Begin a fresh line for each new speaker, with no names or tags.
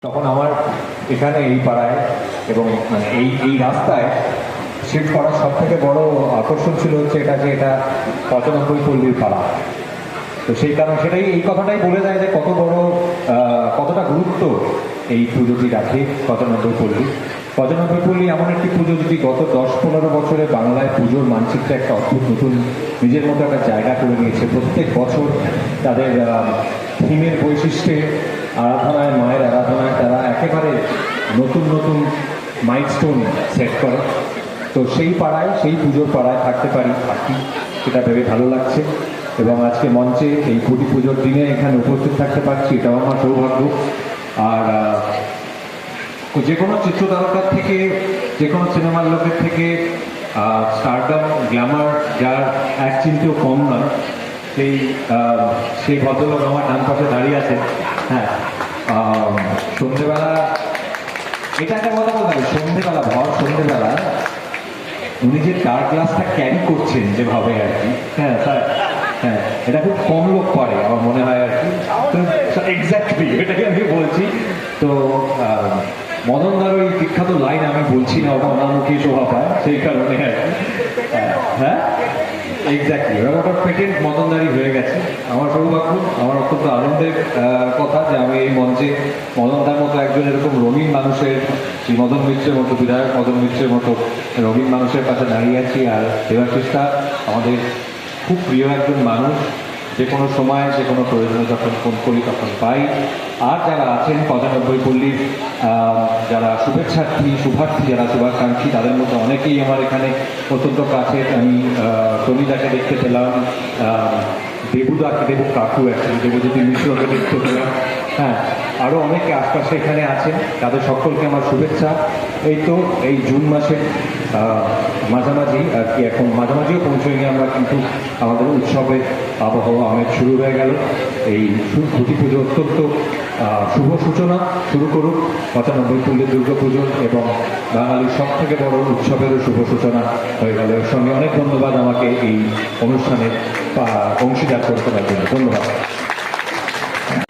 তখন আমার এখানে এই পাড়ায় এবং মানে এই রাস্তায় শিফট করার সব থেকে বড় আকর্ষণ ছিল হচ্ছে এটা যে এটা 95 পল্লীর পাড়া। তো সেই কারণে সেটাই এই কথাটাই বলে দেয় যে কত বড় কতটা গুরুত্ব এই পুজোটি রাখে 95 পল্লী। 95 পল্লী এমন একটি পুজো যদি গত 10-15 বছরে বাংলায় পুজোর মানচিত্রে একটা অদ্ভুত নতুন নিজের মতো একটা জায়গা করে নিয়েছে। প্রত্যেক বছর তাদের থিমের বৈশিষ্ট্যে আরাধনায়, মায়ের আরাধনায় তারা একেবারে নতুন নতুন মাইলস্টোন সেট করে। তো সেই পাড়ায়, সেই পুজোর পাড়ায় থাকতে পারি, থাকি, সেটা ভেবে ভালো লাগছে। এবং আজকে মঞ্চে এই কুটি পুজোর দিনে এখানে উপস্থিত থাকতে পারছি, এটাও আমার সৌভাগ্য। আর যে কোনো চিত্র তারকার থেকে, যে কোনো সিনেমার লোকের থেকে স্টারডম, গ্ল্যামার যার এক চিন্তেও কম নয়, সেই ভদ্রলোক আমার ডান পাশে দাঁড়িয়ে আছে। হ্যাঁ, সন্ধ্যেবেলা এটা একটা কথা বলতে হবে, সন্ধ্যেবেলা ভর সন্ধ্যেবেলা উনি যে ডার্ক গ্লাসটা ক্যারি করছেন যেভাবে আর কি, হ্যাঁ স্যার, হ্যাঁ এটা খুব কম লোক পারে আমার মনে হয় আর কি। তো এক্স্যাক্টলি এটাকে আমি বলছি। তো মদনদার ওই বিখ্যাত লাইন আমি বলছি না, ওটা অনামুখী শোভা পায়, সেই কারণে আর কি। হ্যাঁ এক্স্যাক্টলি, ওটা পেটেন্ট মদনদারি হয়ে গেছে। আমার সৌভাগ্য, আমার অত্যন্ত আনন্দের কথা যে আমি এই মঞ্চে মদনদার মতো একজন এরকম রঙিন মানুষের, শ্রী মদন মিত্রের মতো, বিধায়ক মদন মিত্রের মতো রঙিন মানুষের কাছে দাঁড়িয়ে আছি। আর দেবাশিসটা আমাদের খুব প্রিয় একজন মানুষ, যে কোনো সময় যে কোনো প্রয়োজনে যখন ফোন করি তখন পাই। আর যারা আছেন 95 পল্লীর যারা শুভেচ্ছার্থী, শুভার্থী, যারা শুভাকাঙ্ক্ষী, তাদের মধ্যে অনেকেই আমার এখানে অত্যন্ত কাছে। আমি তনিদাকে দেখতে পেলাম, দেবু কাকু, অ্যাকচুয়ালি দেবজ্যোতি মিশ্রকে দেখতে পেলাম। হ্যাঁ, আরও অনেকে আশপাশে এখানে আছেন, তাদের সকলকে আমার শুভেচ্ছা। এই তো এই জুন মাসের মাঝামাঝি আর কি, এখন মাঝামাঝিও পৌঁছে গিয়ে আমরা, কিন্তু আমাদের উৎসবের আবহাওয়া অনেক শুরু হয়ে গেল। এই খুঁটি পুজো অত্যন্ত শুভ সূচনা শুরু করুক 95 পল্লীর দুর্গাপুজো, এবং বাঙালির সব থেকে বড় উৎসবেরও শুভ সূচনা হয়ে গেল। এর সঙ্গে অনেক ধন্যবাদ আমাকে এই অনুষ্ঠানে অংশীদার করতে পারার জন্য। ধন্যবাদ।